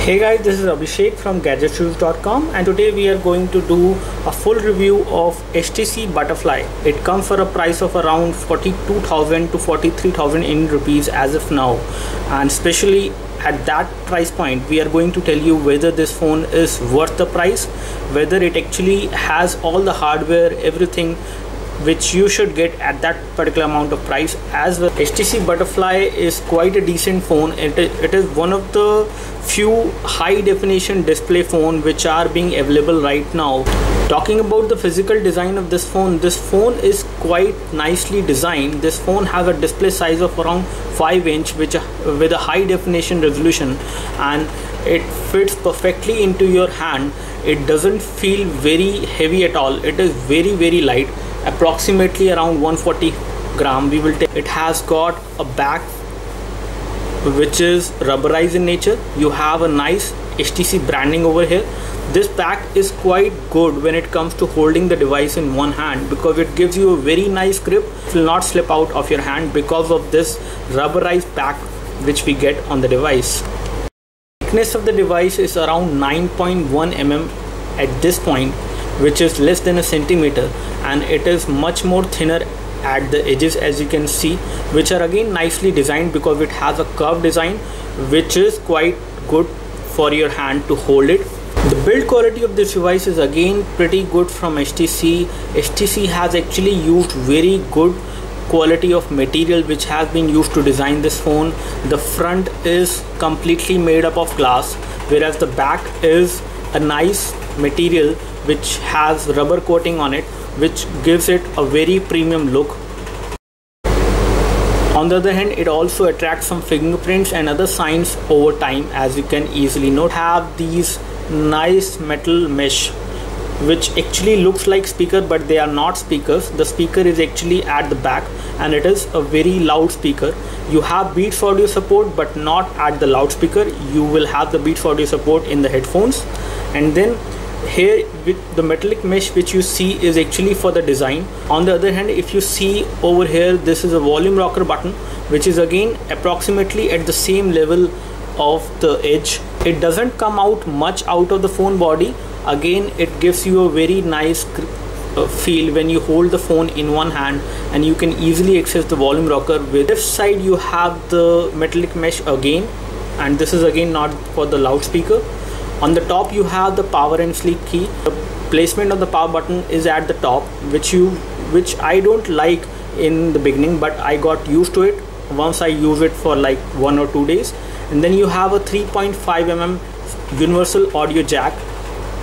Hey guys, this is Abhishek from gadgetshoes.com, and today we are going to do a full review of HTC Butterfly. It comes for a price of around 42,000 to 43,000 Indian rupees as of now, and especially at that price point we are going to tell you whether this phone is worth the price, whether it actually has all the hardware, everything which you should get at that particular amount of price as well. HTC Butterfly is quite a decent phone. It is one of the few high definition display phone which are being available right now. Talking about the physical design of this phone is quite nicely designed. This phone has a display size of around 5" with a high definition resolution, and it fits perfectly into your hand. It doesn't feel very heavy at all. It is very light, approximately around 140 gram. It has got a back which is rubberized in nature. You have a nice HTC branding over here. This back is quite good when it comes to holding the device in one hand, because it gives you a very nice grip. It will not slip out of your hand because of this rubberized back which we get on the device. Thickness of the device is around 9.1 mm at this point, which is less than a centimeter, and it is much more thinner at the edges, as you can see, which are again nicely designed because it has a curved design which is quite good for your hand to hold it. The build quality of this device is again pretty good from HTC. HTC has actually used very good quality of material which has been used to design this phone. The front is completely made up of glass, whereas the back is a nice material which has rubber coating on it, which gives it a very premium look. On the other hand, it also attracts some fingerprints and other signs over time, as you can easily note. Have these nice metal mesh which actually looks like speaker, but they are not speakers. The speaker is actually at the back, and it is a very loud speaker. You have Beats audio support, but not at the loudspeaker. You will have the Beats audio support in the headphones. And then here with the metallic mesh which you see is actually for the design. On the other hand, if you see over here, this is a volume rocker button which is again approximately at the same level of the edge. It doesn't come out much out of the phone body. Again, it gives you a very nice feel when you hold the phone in one hand, and you can easily access the volume rocker. With left side you have the metallic mesh again, and this is again not for the loudspeaker. On the top you have the power and sleep key. The placement of the power button is at the top, which I don't like in the beginning, but I got used to it once I use it for like 1 or 2 days. And then you have a 3.5 mm universal audio jack.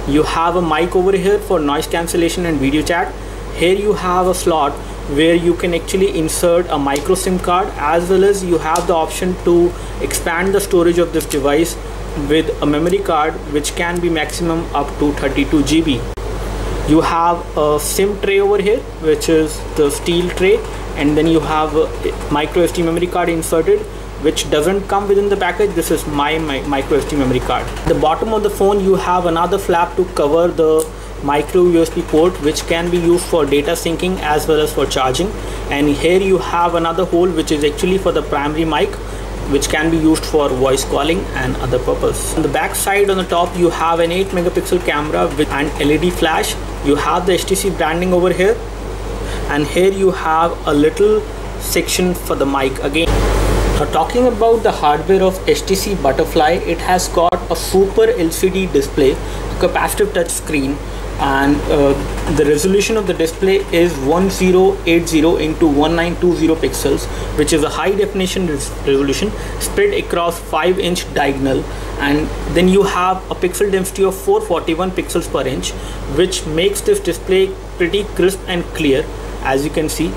You have a mic over here for noise cancellation and video chat. Here you have a slot where you can actually insert a micro SIM card, as well as you have the option to expand the storage of this device with a memory card which can be maximum up to 32 GB. You have a SIM tray over here, which is the steel tray, and then you have a micro SD memory card inserted, which doesn't come within the package. This is my micro SD memory card. At the bottom of the phone you have another flap to cover the micro USB port, which can be used for data syncing as well as for charging. And here you have another hole which is actually for the primary mic, which can be used for voice calling and other purpose. On the back side on the top you have an 8 megapixel camera with an LED flash. You have the HTC branding over here, and here you have a little section for the mic again. Now, talking about the hardware of HTC Butterfly, it has got a super LCD display, a capacitive touch screen, and the resolution of the display is 1080 into 1920 pixels, which is a high definition resolution spread across 5" diagonal. And then you have a pixel density of 441 pixels per inch, which makes this display pretty crisp and clear. As you can see,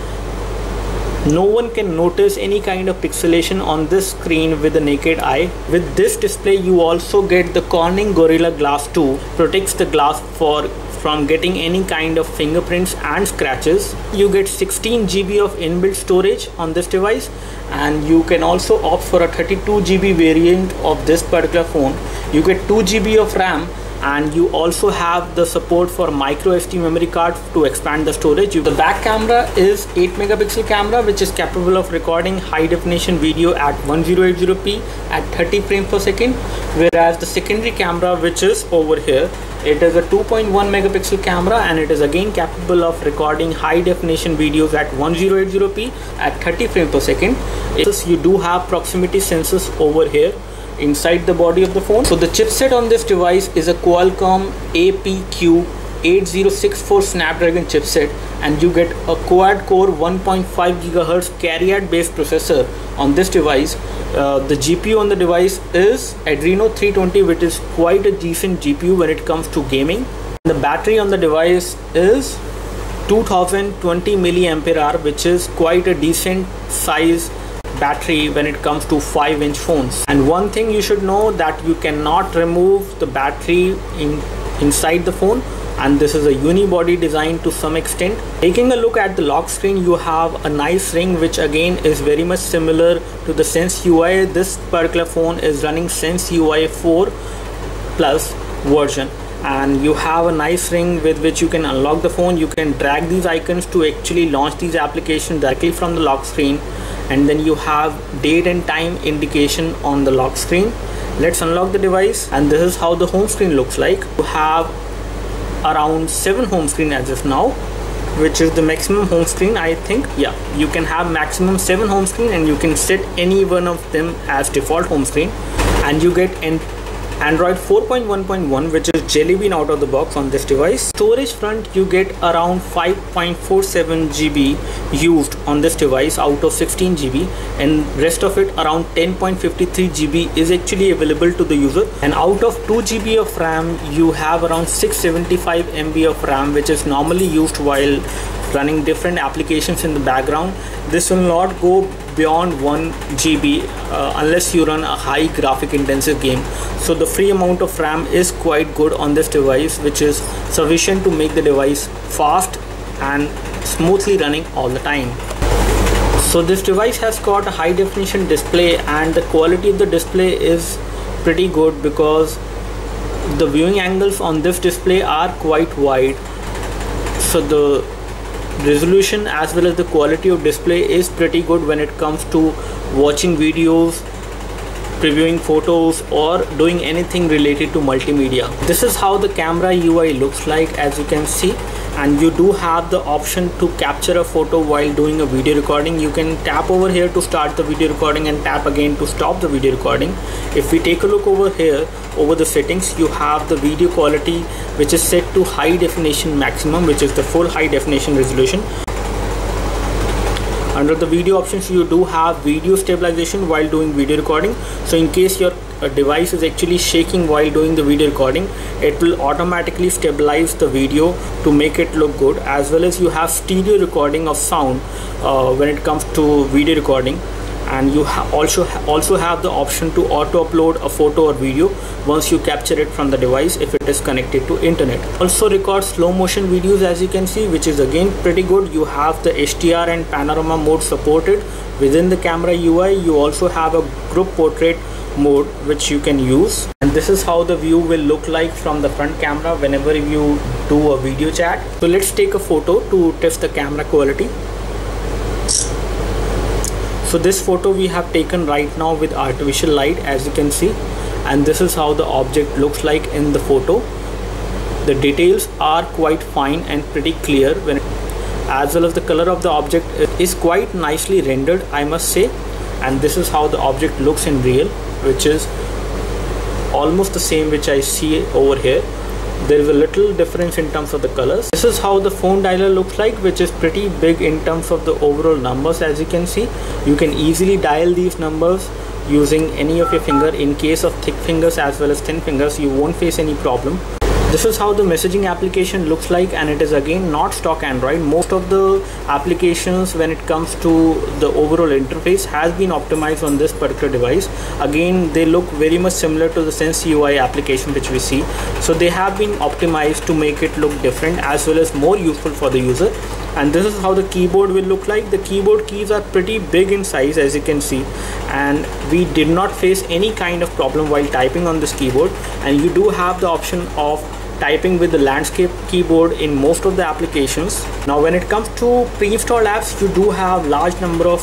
no one can notice any kind of pixelation on this screen with the naked eye. With this display you also get the Corning Gorilla Glass 2, protects the glass from getting any kind of fingerprints and scratches. You get 16 GB of inbuilt storage on this device, and you can also opt for a 32 GB variant of this particular phone. You get 2 GB of RAM and you also have the support for micro SD memory card to expand the storage. The back camera is 8 megapixel camera, which is capable of recording high definition video at 1080p at 30 frames per second, whereas the secondary camera, which is over here, it is a 2.1 megapixel camera, and it is again capable of recording high definition videos at 1080p at 30 frames per second. You do have proximity sensors over here inside the body of the phone. So the chipset on this device is a Qualcomm APQ8064 Snapdragon chipset, and you get a quad-core 1.5 GHz Cariad based processor on this device. The GPU on the device is Adreno 320, which is quite a decent GPU when it comes to gaming. The battery on the device is 2020 mAh, which is quite a decent size battery when it comes to 5-inch phones. And one thing you should know, that you cannot remove the battery inside the phone, and this is a unibody design to some extent. Taking a look at the lock screen, you have a nice ring, which again is very much similar to the Sense UI. This particular phone is running Sense UI 4 Plus version, and you have a nice ring with which you can unlock the phone. You can drag these icons to actually launch these applications directly from the lock screen, and then you have date and time indication on the lock screen. Let's unlock the device, and this is how the home screen looks like. You have around 7 home screen as of now, which is the maximum home screen, I think. Yeah, you can have maximum 7 home screen, and you can set any one of them as default home screen. And you get an Android 4.1.1, which is Jelly Bean out of the box on this device. Storage front, you get around 5.47 GB used on this device out of 16 GB, and rest of it around 10.53 GB is actually available to the user. And out of 2 GB of RAM, you have around 675 MB of RAM, which is normally used while running different applications in the background. This will not go beyond 1 GB unless you run a high graphic intensive game. So the free amount of RAM is quite good on this device, which is sufficient to make the device fast and smoothly running all the time. So this device has got a high definition display, and the quality of the display is pretty good because the viewing angles on this display are quite wide. So the resolution as well as the quality of display is pretty good when it comes to watching videos, previewing photos, or doing anything related to multimedia. This is how the camera UI looks like, as you can see, and you do have the option to capture a photo while doing a video recording. You can tap over here to start the video recording and tap again to stop the video recording. If we take a look over here, over the settings, you have the video quality, which is set to high definition maximum, which is the full high definition resolution. Under the video options, you do have video stabilization while doing video recording. So in case your device is actually shaking while doing the video recording, it will automatically stabilize the video to make it look good. As well as you have stereo recording of sound when it comes to video recording, and you also have the option to auto upload a photo or video once you capture it from the device if it is connected to internet. Also records slow motion videos, as you can see, which is again pretty good. You have the HDR and panorama mode supported within the camera UI. You also have a group portrait mode which you can use, and this is how the view will look like from the front camera whenever you do a video chat. So let's take a photo to test the camera quality. So this photo we have taken right now with artificial light, as you can see, and this is how the object looks like in the photo. The details are quite fine and pretty clear, as well as the color of the object is quite nicely rendered, I must say. And this is how the object looks in real, which is almost the same which I see over here. There is a little difference in terms of the colors. This is how the phone dialer looks like, which is pretty big in terms of the overall numbers. As you can see, you can easily dial these numbers using any of your finger. In case of thick fingers as well as thin fingers, you won't face any problem. This is how the messaging application looks like, and it is again not stock Android. Most of the applications when it comes to the overall interface has been optimized on this particular device. Again, they look very much similar to the Sense UI application which we see. So they have been optimized to make it look different as well as more useful for the user. And this is how the keyboard will look like. The keyboard keys are pretty big in size, as you can see, and we did not face any kind of problem while typing on this keyboard. And you do have the option of typing with the landscape keyboard in most of the applications. Now when it comes to pre-installed apps, you do have large number of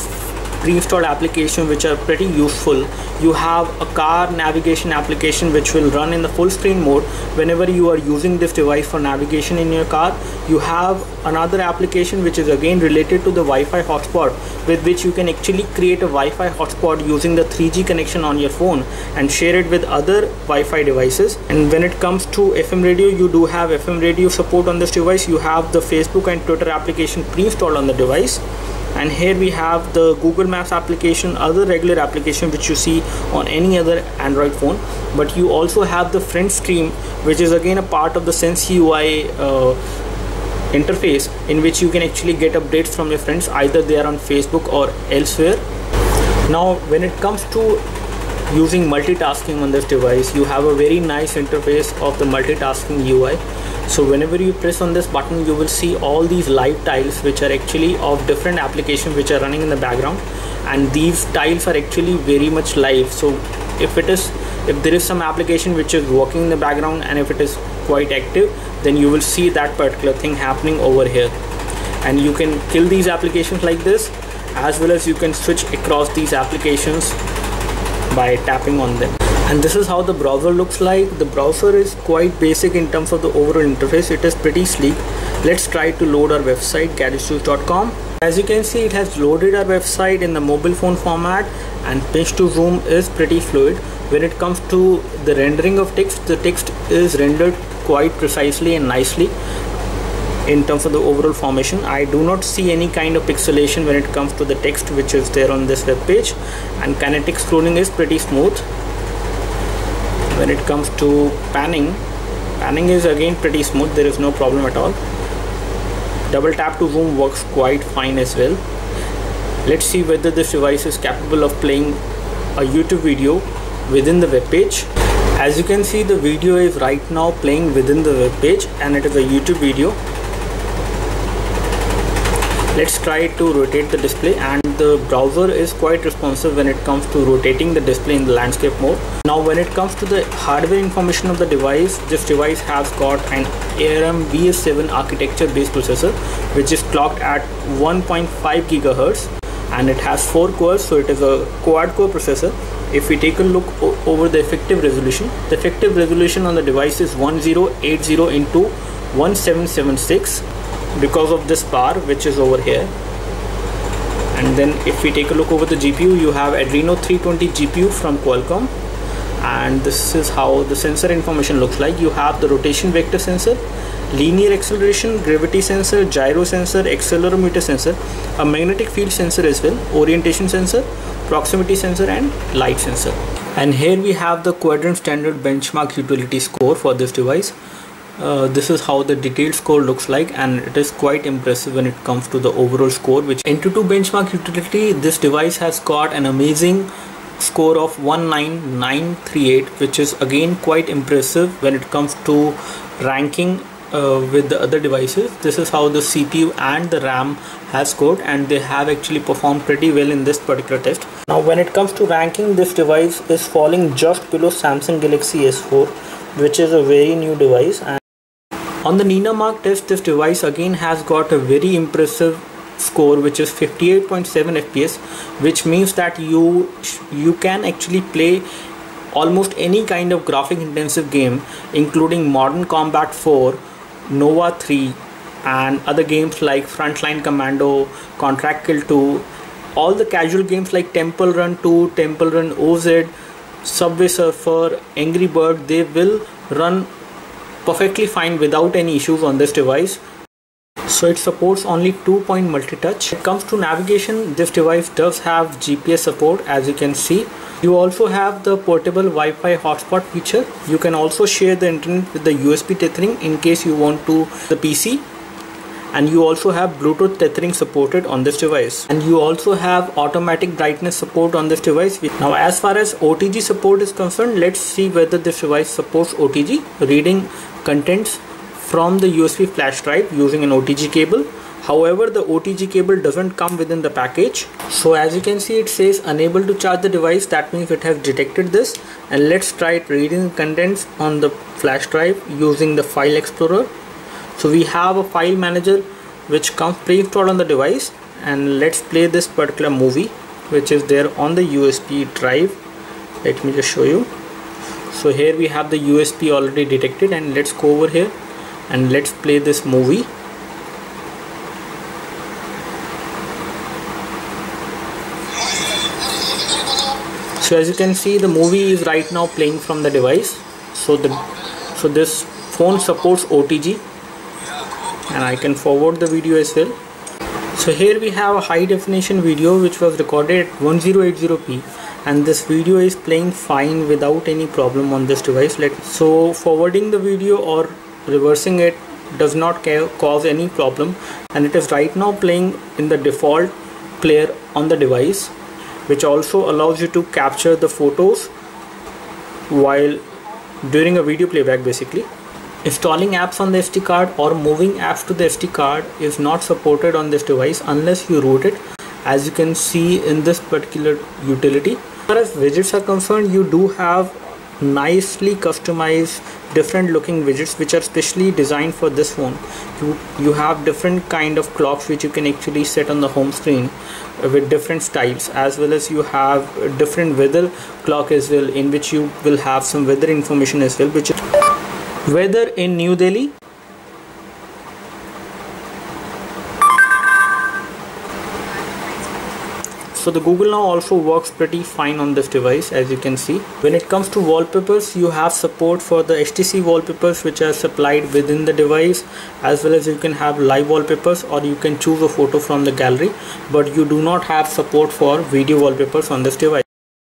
pre-installed applications which are pretty useful. You have a car navigation application which will run in the full screen mode whenever you are using this device for navigation in your car. You have another application which is again related to the Wi-Fi hotspot, with which you can actually create a Wi-Fi hotspot using the 3G connection on your phone and share it with other Wi-Fi devices. And when it comes to FM radio, you do have FM radio support on this device. You have the Facebook and Twitter application pre-installed on the device. And here we have the Google Maps application, other regular application which you see on any other Android phone. But you also have the friend stream, which is again a part of the Sense UI interface, in which you can actually get updates from your friends, either they are on Facebook or elsewhere. Now when it comes to using multitasking on this device, you have a very nice interface of the multitasking UI. So whenever you press on this button, you will see all these live tiles which are actually of different applications which are running in the background, and these tiles are actually very much live. So if there is some application which is working in the background, and if it is quite active, then you will see that particular thing happening over here. And you can kill these applications like this, as well as you can switch across these applications by tapping on them. And this is how the browser looks like. The browser is quite basic in terms of the overall interface. It is pretty sleek. Let's try to load our website, gadgetsjuice.com. As you can see, it has loaded our website in the mobile phone format, and pinch to zoom is pretty fluid. When it comes to the rendering of text, the text is rendered quite precisely and nicely in terms of the overall formation. I do not see any kind of pixelation when it comes to the text which is there on this web page, and kinetic scrolling is pretty smooth. When it comes to panning is again pretty smooth. There is no problem at all. Double tap to zoom works quite fine as well. Let's see whether this device is capable of playing a YouTube video within the web page. As you can see, the video is right now playing within the web page, and it is a YouTube video. Let's try to rotate the display, and the browser is quite responsive when it comes to rotating the display in the landscape mode. Now when it comes to the hardware information of the device, this device has got an ARM VS7 architecture based processor which is clocked at 1.5 GHz, and it has 4 cores, so it is a quad core processor. If we take a look over the effective resolution on the device is 1080 into 1776 because of this bar which is over here. And then if we take a look over the GPU, you have Adreno 320 GPU from Qualcomm, and this is how the sensor information looks like. You have the rotation vector sensor, linear acceleration, gravity sensor, gyro sensor, accelerometer sensor, a magnetic field sensor as well, orientation sensor, proximity sensor, and light sensor. And here we have the quadrant standard benchmark utility score for this device. This is how the detailed score looks like, and it is quite impressive when it comes to the overall score. Which N22 benchmark utility, this device has got an amazing score of 19938, which is again quite impressive when it comes to ranking with the other devices. This is how the CPU and the RAM has scored, and they have actually performed pretty well in this particular test. Now when it comes to ranking, this device is falling just below Samsung Galaxy S4, which is a very new device. And on the Nina Mark test, this device again has got a very impressive score, which is 58.7 FPS, which means that you can actually play almost any kind of graphic intensive game, including Modern Combat 4, Nova 3, and other games like Frontline Commando, Contract Kill 2, all the casual games like Temple Run 2, Temple Run OZ, Subway Surfer, Angry Bird. They will run perfectly fine without any issues on this device. So it supports only 2-point multi-touch. When it comes to navigation, this device does have GPS support, as you can see. You also have the portable Wi-Fi hotspot feature. You can also share the internet with the USB tethering in case you want to the PC. And you also have Bluetooth tethering supported on this device. And you also have automatic brightness support on this device. Now as far as OTG support is concerned, let's see whether this device supports OTG, reading contents from the USB flash drive using an OTG cable. However, the OTG cable doesn't come within the package. So as you can see, it says unable to charge the device. That means it has detected this. And let's try it reading contents on the flash drive using the file explorer. So we have a file manager which comes pre-installed on the device, and let's play this particular movie which is there on the USB drive. Let me just show you. So here we have the USB already detected, and let's go over here and let's play this movie. So as you can see, the movie is right now playing from the device. So this phone supports OTG, and I can forward the video as well. So here we have a high definition video which was recorded at 1080p, and this video is playing fine without any problem on this device. So forwarding the video or reversing it does not cause any problem, and it is right now playing in the default player on the device, which also allows you to capture the photos while during a video playback. Basically, installing apps on the SD card or moving apps to the SD card is not supported on this device unless you root it, as you can see in this particular utility. As far as widgets are concerned, you do have nicely customized different looking widgets which are specially designed for this phone. You have different kind of clocks which you can actually set on the home screen with different styles, as well as you have different weather clock as well, in which you will have some weather information as well, which is weather in New Delhi. So the Google Now also works pretty fine on this device, as you can see. When it comes to wallpapers, you have support for the HTC wallpapers which are supplied within the device, as well as you can have live wallpapers, or you can choose a photo from the gallery, but you do not have support for video wallpapers on this device.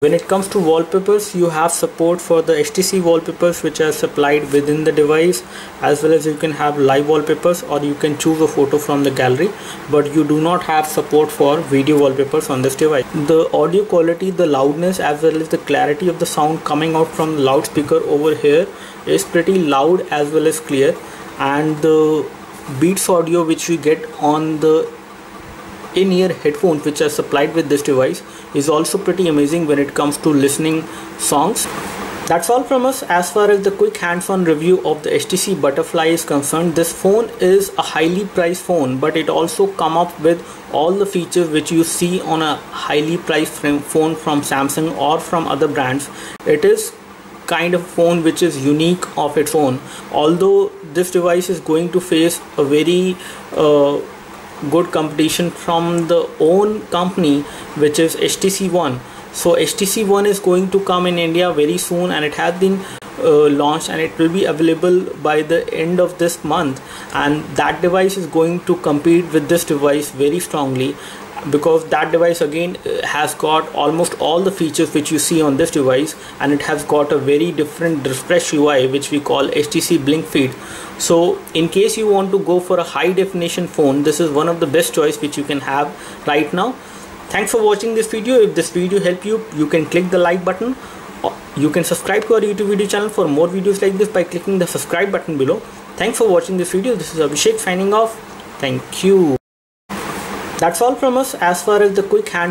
When it comes to wallpapers, you have support for the HTC wallpapers which are supplied within the device, as well as you can have live wallpapers, or you can choose a photo from the gallery, but you do not have support for video wallpapers on this device. The audio quality, the loudness, as well as the clarity of the sound coming out from the loudspeaker over here is pretty loud as well as clear, and the Beats audio which we get on the in-ear headphones which are supplied with this device is also pretty amazing when it comes to listening songs. That's all from us as far as the quick hands-on review of the HTC Butterfly is concerned. This phone is a highly priced phone, but it also come up with all the features which you see on a highly priced phone from Samsung or from other brands. It is kind of phone which is unique of its own, although this device is going to face a very good competition from the own company, which is HTC One. So HTC One is going to come in India very soon, and it has been launched, and it will be available by the end of this month, and that device is going to compete with this device very strongly, because that device again has got almost all the features which you see on this device, and it has got a very different refresh UI which we call HTC Blink Feed. So in case you want to go for a high definition phone, this is one of the best choice which you can have right now. Thanks for watching this video. If this video helped you, you can click the like button. You can subscribe to our YouTube video channel for more videos like this by clicking the subscribe button below. Thanks for watching this video. This is Abhishek signing off. Thank you. That's all from us as far as the quick hands